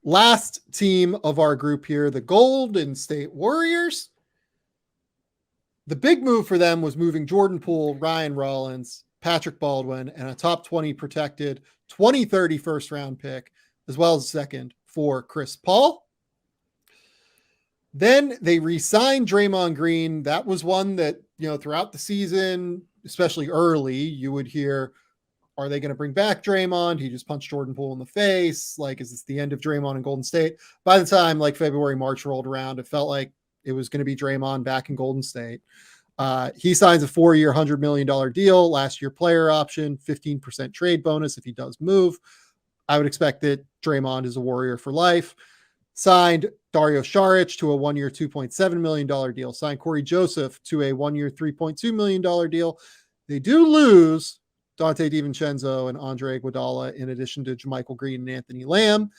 Last team of our group here, the Golden State Warriors. The big move for them was moving Jordan Poole, Ryan Rollins, Patrick Baldwin, and a top 20 protected 2030 first round pick, as well as a second for Chris Paul. Then they re-signed Draymond Green. That was one that, throughout the season, especially early, you would hear, are they going to bring back Draymond? He just punched Jordan Poole in the face. Like, is this the end of Draymond in Golden State? By the time February, March rolled around, it felt like it was going to be Draymond back in Golden State. He signs a 4-year, $100 million deal, last year player option, 15% trade bonus if he does move. I would expect that Draymond is a Warrior for life. Signed Dario Saric to a 1-year, $2.7 million deal. Signed Corey Joseph to a 1-year, $3.2 million deal. They do lose Dante DiVincenzo and Andre Iguodala, in addition to JaMychal Green and Anthony Lamb.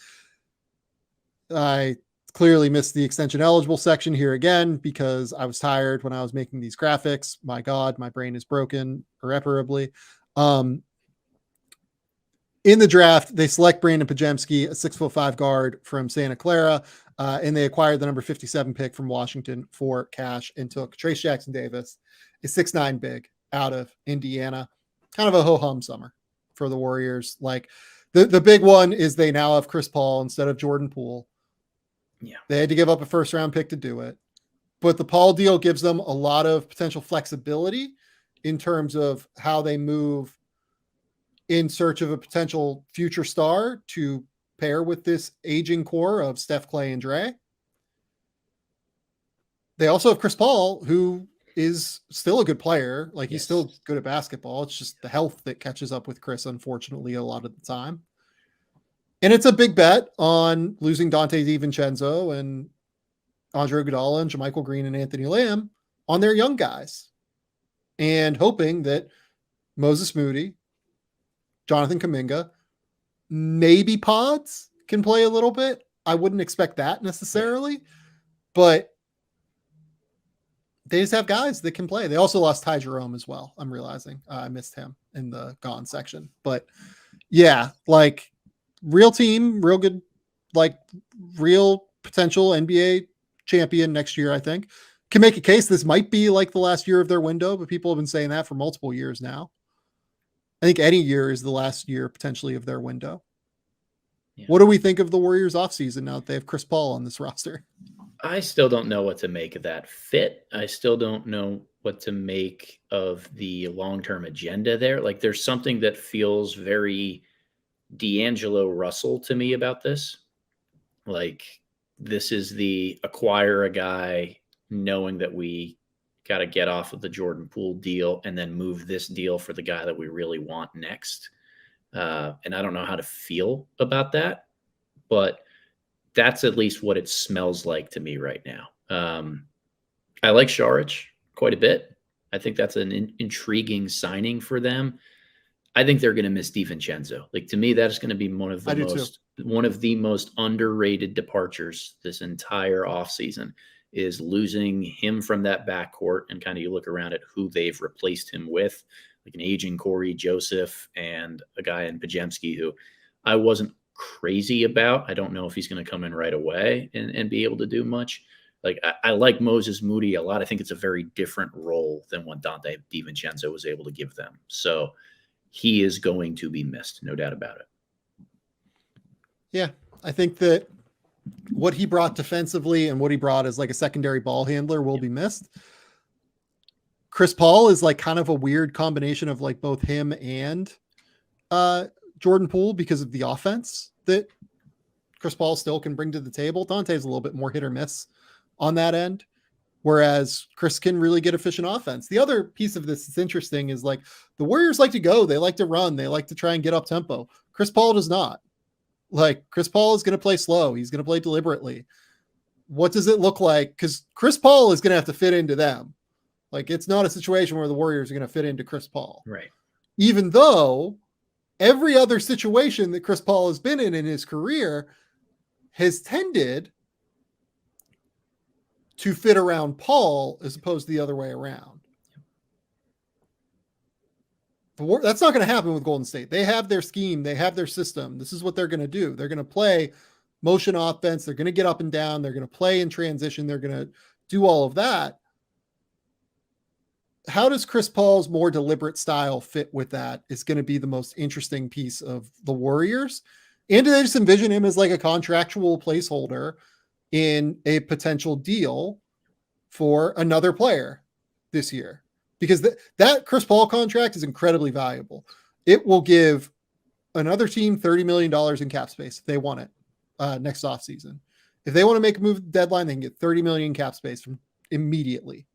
I clearly missed the extension eligible section here again because I was tired when I was making these graphics. My God, my brain is broken irreparably. In the draft, they select Brandon Pajemski, a 6'5" guard from Santa Clara, and they acquired the number 57 pick from Washington for cash and took Trace Jackson Davis, a 6'9" big out of Indiana. Kind of a ho-hum summer for the Warriors. Like the big one is they now have Chris Paul instead of Jordan Poole. Yeah. They had to give up a first round pick to do it. But the Paul deal gives them a lot of potential flexibility in terms of how they move in search of a potential future star to pair with this aging core of Steph, Clay, and Dre. They also have Chris Paul, who is still a good player. Like, he's still good at basketball. It's just the health that catches up with Chris, unfortunately, a lot of the time. And it's a big bet on losing Dante DiVincenzo and Andre Iguodala and JaMychal Green and Anthony Lamb on their young guys, and hoping that Moses Moody, Jonathan Kuminga, maybe Pods can play a little bit. I wouldn't expect that necessarily, but they just have guys that can play. They also lost Ty Jerome as well. I'm realizing I missed him in the gone section, but yeah, like real team, real good, like real potential NBA champion next year. I think can make a case this might be like the last year of their window, but people have been saying that for multiple years now. I think any year is the last year potentially of their window. Yeah. What do we think of the Warriors offseason now that they have Chris Paul on this roster? I still don't know what to make of that fit. I still don't know what to make of the long-term agenda there. Like, there's something that feels very D'Angelo Russell to me about this. Like, this is the acquire a guy knowing that we got to get off of the Jordan Poole deal and then move this deal for the guy that we really want next. And I don't know how to feel about that, but that's at least what it smells like to me right now. I like Saric quite a bit. I think that's an intriguing signing for them. I think they're going to miss DiVincenzo. Like, to me, that is going to be one of the most underrated departures this entire offseason, is losing him from that backcourt. And kind of you look around at who they've replaced him with, like an aging Corey Joseph and a guy in Pajemski who I wasn't crazy about. I don't know if he's going to come in right away and be able to do much. Like, I like Moses Moody a lot. I think it's a very different role than what Dante DiVincenzo was able to give them. So he is going to be missed, no doubt about it. Yeah, I think that what he brought defensively and what he brought as like a secondary ball handler will be missed. Chris Paul is like kind of a weird combination of like both him and Jordan Poole because of the offense that Chris Paul still can bring to the table. Dante's a little bit more hit or miss on that end, whereas Chris can really get efficient offense. The other piece of this that's interesting is like the Warriors like to go, they like to run, they like to try and get up tempo. Chris Paul does not. Like, Chris Paul is going to play slow. He's going to play deliberately. What does it look like? Because Chris Paul is going to have to fit into them. Like, it's not a situation where the Warriors are going to fit into Chris Paul. Right. Even though every other situation that Chris Paul has been in his career has tended to fit around Paul as opposed to the other way around. That's not going to happen with Golden State. They have their scheme. They have their system. This is what they're going to do. They're going to play motion offense. They're going to get up and down. They're going to play in transition. They're going to do all of that. How does Chris Paul's more deliberate style fit with that is going to be the most interesting piece of the Warriors. And do they just envision him as like a contractual placeholder in a potential deal for another player this year? Because that Chris Paul contract is incredibly valuable. It will give another team $30 million in cap space if they want it next offseason. If they want to make a move deadline, they can get $30 million in cap space from immediately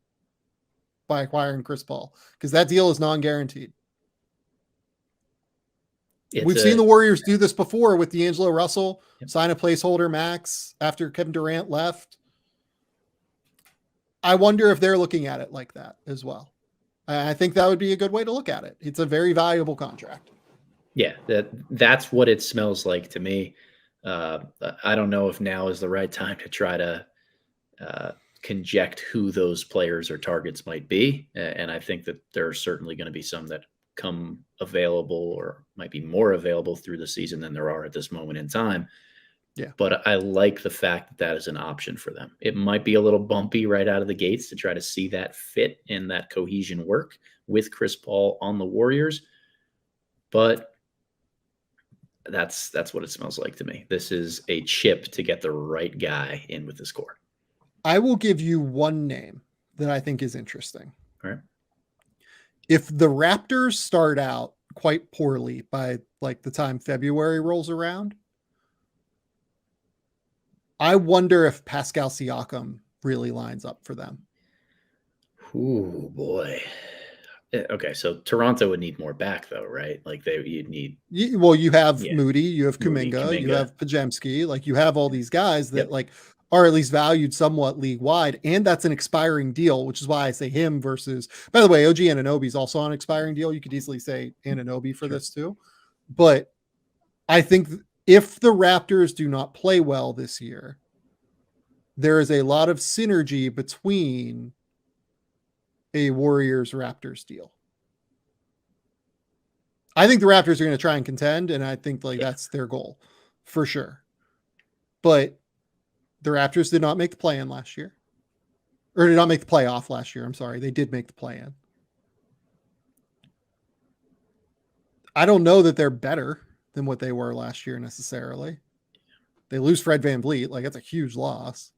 by acquiring Chris Paul, because that deal is non-guaranteed. We've seen the Warriors do this before with D'Angelo Russell, sign a placeholder max after Kevin Durant left. I wonder if they're looking at it like that as well. I think that would be a good way to look at it. It's a very valuable contract. Yeah, that's what it smells like to me. I don't know if now is the right time to try to conject who those players or targets might be. And I think that there are certainly going to be some that come available or might be more available through the season than there are at this moment in time. Yeah. But I like the fact that that is an option for them. It might be a little bumpy right out of the gates to try to see that fit and that cohesion work with Chris Paul on the Warriors. But that's what it smells like to me. This is a chip to get the right guy in with the score. I will give you one name that I think is interesting. All right. If the Raptors start out quite poorly by like the time February rolls around, I wonder if Pascal Siakam really lines up for them. Ooh, boy. Okay, so Toronto would need more back, though, right? Like you'd need. Well, you have Moody, you have Kuminga, Kuminga, you have Podziemski. Like you have all these guys that like are at least valued somewhat league wide, and that's an expiring deal, which is why I say him versus. By the way, OG Anunoby is also on an expiring deal. You could easily say Anunoby for this too, but I think if the Raptors do not play well this year, there is a lot of synergy between a Warriors-Raptors deal. I think the Raptors are going to try and contend, and I think that's their goal for sure. But the Raptors did not make the play-in last year. Or did not make the playoff last year. I'm sorry. They did make the play-in. I don't know that they're better than what they were last year necessarily. They lose Fred VanVleet. Like, that's a huge loss.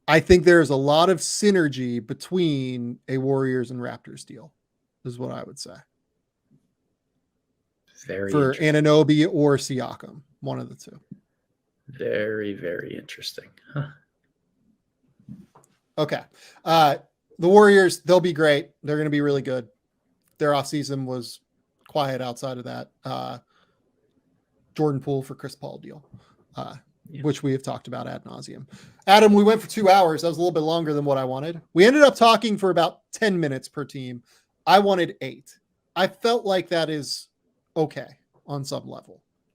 I think there's a lot of synergy between a Warriors and Raptors deal, is what I would say. Very for Anunoby or Siakam, one of the two. Very, very interesting. Huh. Okay. The Warriors, they'll be great. They're going to be really good. Their offseason was quiet outside of that Jordan Poole for Chris Paul deal, which we have talked about ad nauseum. Adam, we went for 2 hours. That was a little bit longer than what I wanted. We ended up talking for about 10 minutes per team. I wanted 8. I felt like that is okay on some level.